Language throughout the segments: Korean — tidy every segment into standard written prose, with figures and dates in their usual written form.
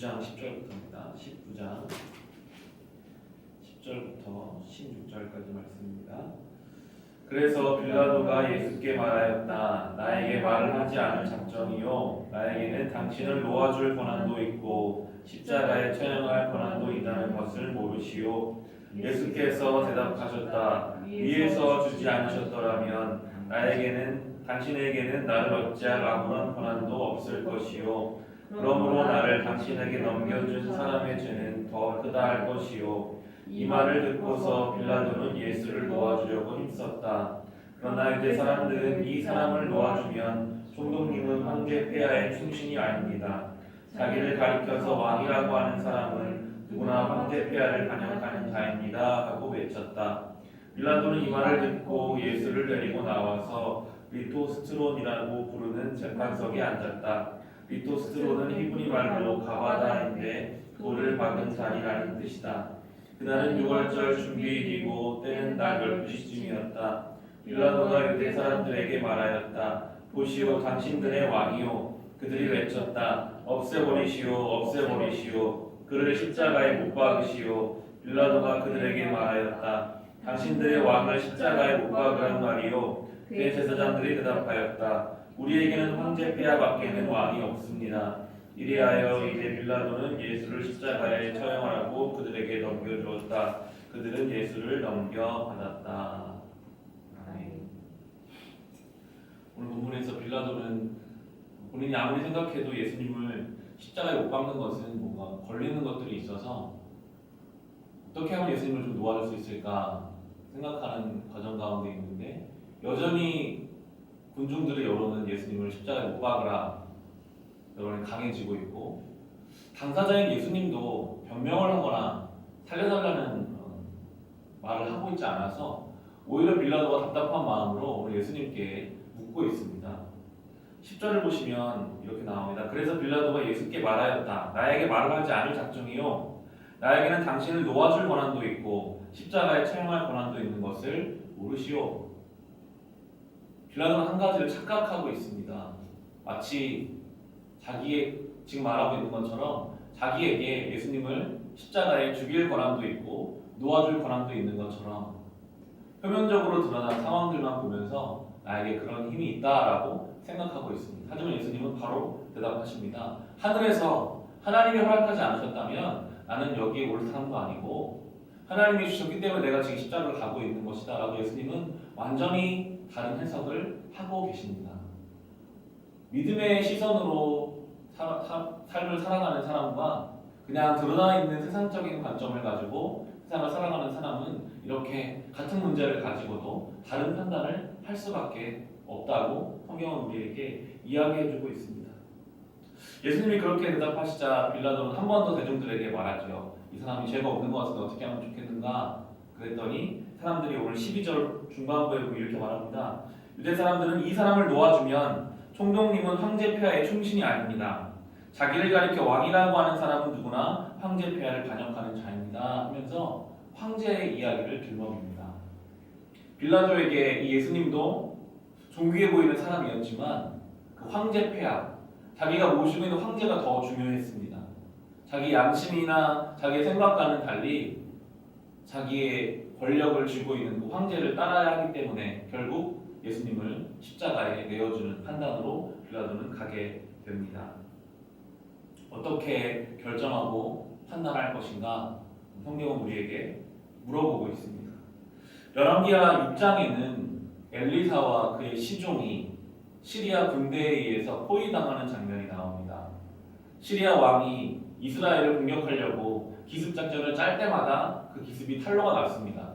19장 10절부터입니다. 19장 10절부터 16절까지 말씀입니다. 그래서 빌라도가 예수께 말하였다. 나에게 말을 하지 않을 작정이요 나에게는 당신을 놓아줄 권한도 있고 십자가에 처형할 권한도 있다는 것을 모르시오. 예수께서 대답하셨다. 위에서 주지 않으셨더라면 당신에게는 나를 어찌할 아무런 권한도 없을 것이요 그러므로 나를 당신에게 넘겨준 사람의 죄는 더 크다 할 것이요. 이 말을 듣고서 빌라도는 예수를 놓아주려고 힘썼다. 그러나 유대 사람들은 이 사람을 놓아주면 총독님은 황제 폐하의 충신이 아닙니다. 자기를 가리켜서 왕이라고 하는 사람은 누구나 황제 폐하를 반역하는 자입니다 하고 외쳤다. 빌라도는 이 말을 듣고 예수를 데리고 나와서 리토스트론이라고 부르는 재판석에 앉았다. 리토스트론은 히브리 말로 가바다인데 돌을 박은 잔이라는 뜻이다. 그날은 6월절 준비일이고 때는 날 12시쯤이었다. 빌라도가 유대 사람들에게 말하였다. 보시오, 당신들의 왕이요. 그들이 외쳤다. 없애버리시오, 없애버리시오. 그를 십자가에 못 박으시오. 빌라도가 그들에게 말하였다. 당신들의 왕을 십자가에 못 박으란 말이요. 그의 제사장들이 대답하였다. 우리에게는 황제 폐하밖에는 왕이 없습니다. 이리하여 이제 빌라도는 예수를 십자가에 처형하라고 그들에게 넘겨주었다. 그들은 예수를 넘겨받았다. 아멘. 오늘 본문에서 빌라도는 본인이 아무리 생각해도 예수님을 십자가에 못 박는 것은 뭔가 걸리는 것들이 있어서 어떻게 하면 예수님을 좀 놓아줄 수 있을까 생각하는 과정 가운데 있는데 여전히 군중들의 여론은 예수님을 십자가에 못 박으라 여론이 강해지고 있고 당사자인 예수님도 변명을 하거나 살려달라는 말을 하고 있지 않아서 오히려 빌라도가 답답한 마음으로 오늘 예수님께 묻고 있습니다. 10절을 보시면 이렇게 나옵니다. 그래서 빌라도가 예수께 말하였다. 나에게 말을 하지 않을 작정이요 나에게는 당신을 놓아줄 권한도 있고 십자가에 처형할 권한도 있는 것을 모르시오. 빌라도는 한 가지를 착각하고 있습니다. 마치 자기의 지금 말하고 있는 것처럼 자기에게 예수님을 십자가에 죽일 권한도 있고 놓아줄 권한도 있는 것처럼 표면적으로 드러난 상황들만 보면서 나에게 그런 힘이 있다라고 생각하고 있습니다. 하지만 예수님은 바로 대답하십니다. 하늘에서 하나님이 허락하지 않으셨다면 나는 여기에 올 사람도 아니고 하나님이 주셨기 때문에 내가 지금 십자가를 가고 있는 것이다 라고 예수님은 완전히 다른 해석을 하고 계십니다. 믿음의 시선으로 삶을 살아가는 사람과 그냥 드러나 있는 세상적인 관점을 가지고 세상을 살아가는 사람은 이렇게 같은 문제를 가지고도 다른 판단을 할 수밖에 없다고 성경은 우리에게 이야기해주고 있습니다. 예수님이 그렇게 대답하시자 빌라도는 한 번 더 대중들에게 말하죠. 이 사람이 죄가 없는 것 같은데 어떻게 하면 좋겠는가? 그랬더니 사람들이 오늘 12절 중반부에 보면 이렇게 말합니다. 유대 사람들은 이 사람을 놓아주면 총독님은 황제 폐하의 충신이 아닙니다. 자기를 가리켜 왕이라고 하는 사람은 누구나 황제 폐하를 반역하는 자입니다 하면서 황제의 이야기를 들먹입니다. 빌라도에게 이 예수님도 존귀해 보이는 사람이었지만 그 황제 폐하, 자기가 모시고 있는 황제가 더 중요했습니다. 자기 양심이나 자기의 생각과는 달리 자기의 권력을 쥐고 있는 그 황제를 따라야 하기 때문에 결국 예수님을 십자가에 내어주는 판단으로 빌라도는 가게 됩니다. 어떻게 결정하고 판단할 것인가 성경은 우리에게 물어보고 있습니다. 열왕기하 6장에는 엘리사와 그의 시종이 시리아 군대에 의해서 포위당하는 장면이 나옵니다. 시리아 왕이 이스라엘을 공격하려고 기습작전을 짤 때마다 그 기습이 탄로가 났습니다.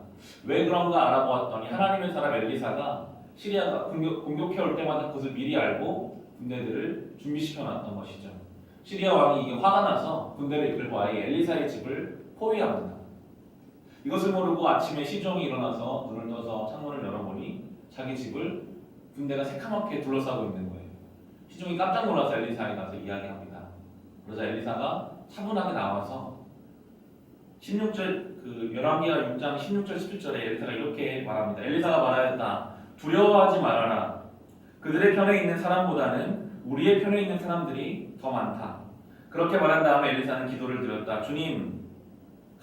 왜 그런가 알아보았더니 하나님의 사람 엘리사가 시리아가 공격해올 때마다 그것을 미리 알고 군대들을 준비시켜 놨던 것이죠. 시리아 왕이 이게 화가 나서 군대를 이끌고 아예 엘리사의 집을 포위합니다. 이것을 모르고 아침에 시종이 일어나서 눈을 떠서 창문을 열어보니 자기 집을 군대가 새카맣게 둘러싸고 있는 거예요. 시종이 깜짝 놀라서 엘리사에 가서 이야기합니다. 그러자 엘리사가 차분하게 나와서 16절 열왕기하 6장 16절 17절에 엘리사가 이렇게 말합니다. 엘리사가 말하였다. 두려워하지 말아라. 그들의 편에 있는 사람보다는 우리의 편에 있는 사람들이 더 많다. 그렇게 말한 다음에 엘리사는 기도를 드렸다. 주님,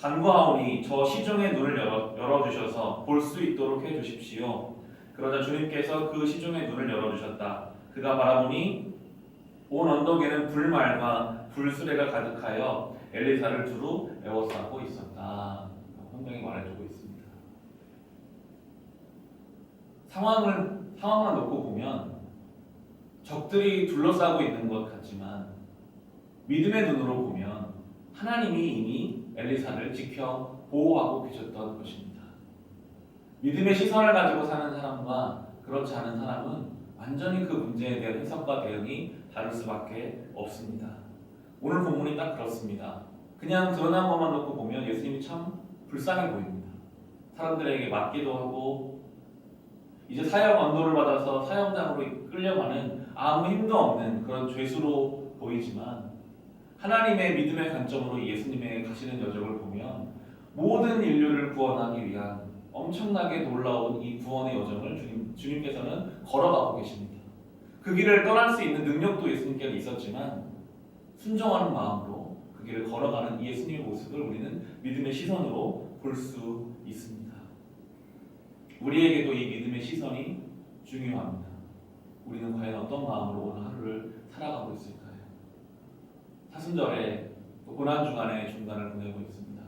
간구하오니 저 시종의 눈을 열어주셔서 볼 수 있도록 해주십시오. 그러자 주님께서 그 시종의 눈을 열어주셨다. 그가 바라보니 온 언덕에는 불말과 불수레가 가득하여 엘리사를 두루 에워싸고 있었다. 성경이 말해주고 있습니다. 상황만 놓고 보면 적들이 둘러싸고 있는 것 같지만 믿음의 눈으로 보면 하나님이 이미 엘리사를 지켜 보호하고 계셨던 것입니다. 믿음의 시선을 가지고 사는 사람과 그렇지 않은 사람은 완전히 그 문제에 대한 해석과 대응이 다를 수밖에 없습니다. 오늘 본문이 딱 그렇습니다. 그냥 드러난 것만 놓고 보면 예수님이 참 불쌍해 보입니다. 사람들에게 맞기도 하고 이제 사형 언도를 받아서 사형장으로 끌려가는 아무 힘도 없는 그런 죄수로 보이지만 하나님의 믿음의 관점으로 예수님의 가시는 여정을 보면 모든 인류를 구원하기 위한 엄청나게 놀라운 이 구원의 여정을 주님께서는 걸어가고 계십니다. 그 길을 떠날 수 있는 능력도 예수님께는 있었지만 순종하는 마음으로 그 길을 걸어가는 이 예수님의 모습을 우리는 믿음의 시선으로 볼 수 있습니다. 우리에게도 이 믿음의 시선이 중요합니다. 우리는 과연 어떤 마음으로 오늘 하루를 살아가고 있을까요? 사순절에 고난주간의 중간을 보내고 있습니다.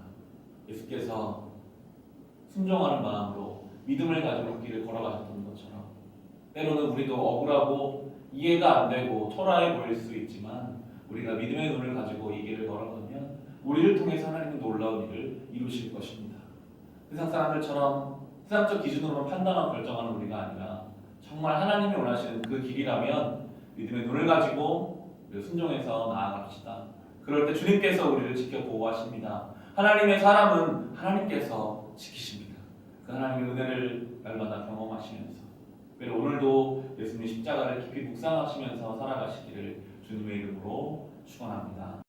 예수께서 순종하는 마음으로 믿음을 가지고 길을 걸어가셨던 것처럼 때로는 우리도 억울하고 이해가 안 되고 초라해 보일 수 있지만 우리가 믿음의 눈을 가지고 이 길을 걸어가면 우리를 통해서 하나님은 놀라운 일을 이루실 것입니다. 세상 사람들처럼 세상적 기준으로만 판단하고 결정하는 우리가 아니라 정말 하나님이 원하시는 그 길이라면 믿음의 눈을 가지고 순종해서 나아갑시다. 그럴 때 주님께서 우리를 지켜 보호하십니다. 하나님의 사람은 하나님께서 지키십니다. 그 하나님의 은혜를 날마다 경험하시면서 오늘도 예수님의 십자가를 깊이 묵상하시면서 살아가시기를 주님의 이름으로 축원합니다.